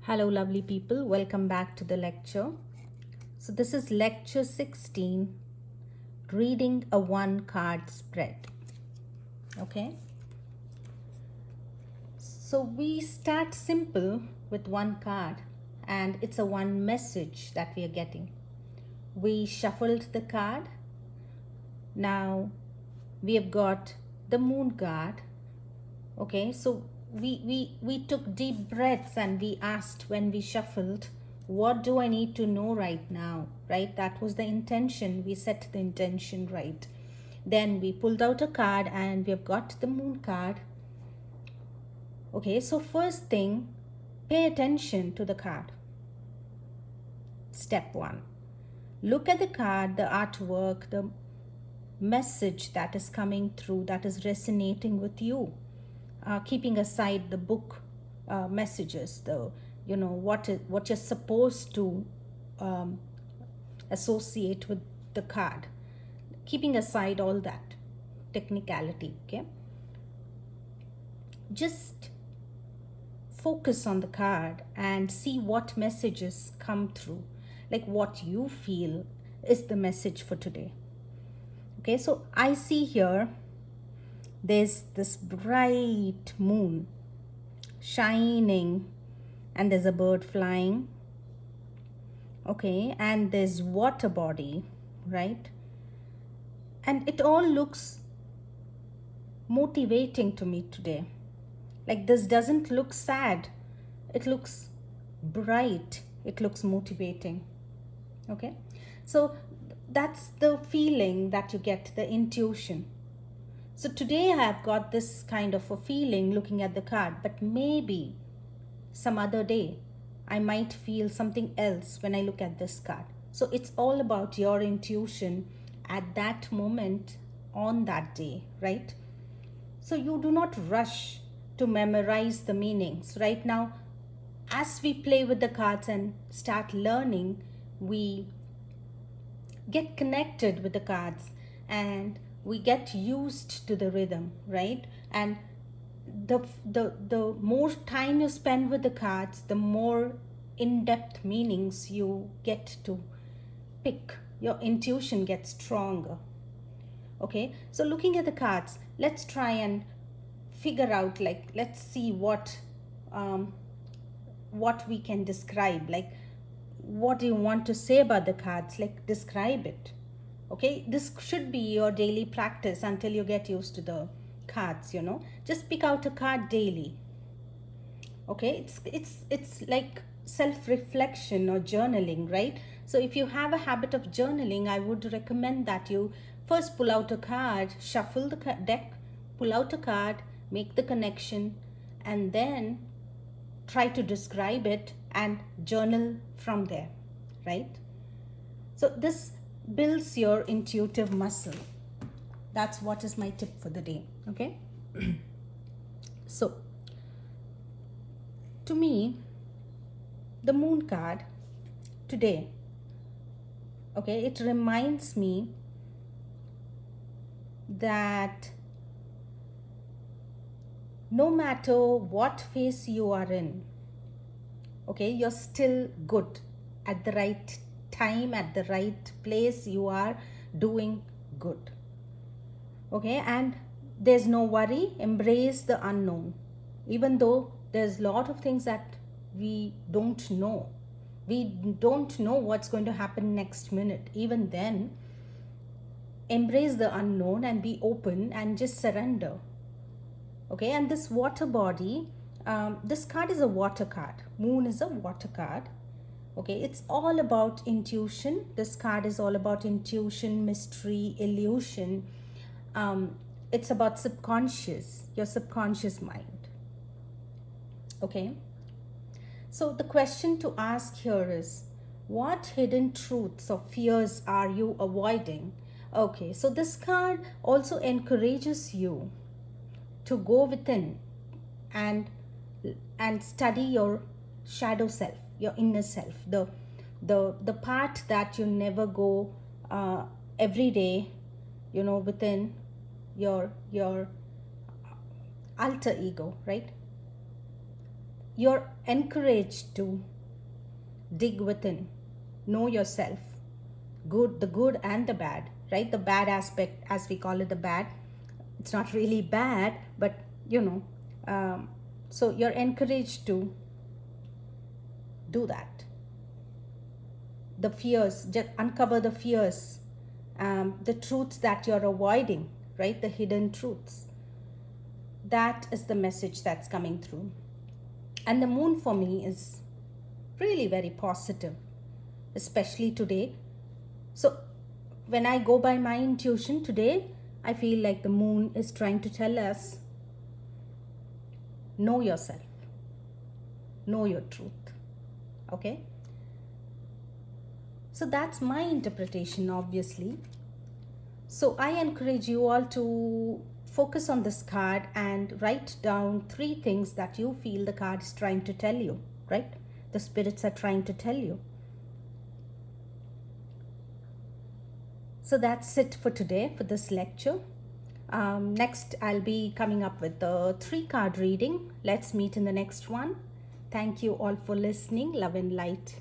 Hello, lovely people. Welcome back to the lecture. So, this is lecture 16, reading a one card spread. Okay. So, we start simple with one card, and it's a one message that we are getting. We shuffled the card. Now, we have got the moon card. Okay. So, we took deep breaths and we asked when we shuffled, what do I need to know right now? Right? That was the intention. We set the intention right. Then we pulled out a card and we have got the moon card. Okay, so first thing, pay attention to the card. Step one. Look at the card, the artwork, the message that is coming through, that is resonating with you. Keeping aside the book messages, what you're supposed to associate with the card, keeping aside all that technicality. Okay, just focus on the card and see what messages come through, like what you feel is the message for today. Okay, so I see here there's this bright moon shining and there's a bird flying. Okay, and there's water body, right? And it all looks motivating to me today. Like, this doesn't look sad, it looks bright, it looks motivating. Okay, so that's the feeling that you get, the intuition. So today I have got this kind of a feeling looking at the card, but maybe some other day I might feel something else when I look at this card. So it's all about your intuition at that moment on that day, right? So you do not rush to memorize the meanings. Right now, as we play with the cards and start learning, we get connected with the cards and we get used to the rhythm, right? And the more time you spend with the cards, the more in-depth meanings you get to pick. Your intuition gets stronger. Okay, so looking at the cards, let's try and figure out, like, let's see what we can describe. Like, what do you want to say about the cards? Like, describe it. Okay, this should be your daily practice until you get used to the cards. Just pick out a card daily. Okay, it's like self-reflection or journaling, right? So if you have a habit of journaling, I would recommend that you first pull out a card, shuffle the deck, pull out a card, make the connection, and then try to describe it and journal from there, right? So this builds your intuitive muscle. That's what is my tip for the day. Okay. So to me, the moon card today, okay, it reminds me that no matter what phase you are in, okay, you're still good. At the right time, at the right place, you are doing good. Okay, and there's no worry. Embrace the unknown. Even though there's a lot of things that we don't know, we don't know what's going to happen next minute. Even then, embrace the unknown and be open and just surrender. Okay, and this water body, this card is a water card. Moon is a water card. Okay, it's all about intuition. This card is all about intuition, mystery, illusion. It's about subconscious, your subconscious mind. Okay, so the question to ask here is, what hidden truths or fears are you avoiding? Okay, so this card also encourages you to go within and study your shadow self, your inner self, the part that you never go every day, within your alter ego, right? you're encouraged to dig within, know yourself, the good and the bad, right? The bad aspect, as we call it, the bad, it's not really bad, but so you're encouraged to do that. The fears, just uncover the fears, the truths that you're avoiding, right? The hidden truths. That is the message that's coming through. And the moon for me is really very positive, especially today. So when I go by my intuition today, I feel like the moon is trying to tell us, know yourself, know your truth. Okay? So that's my interpretation, obviously. So I encourage you all to focus on this card and write down 3 things that you feel the card is trying to tell you, right? The spirits are trying to tell you. So that's it for today, for this lecture. Next, I'll be coming up with the 3-card reading. Let's meet in the next one. Thank you all for listening. Love and light.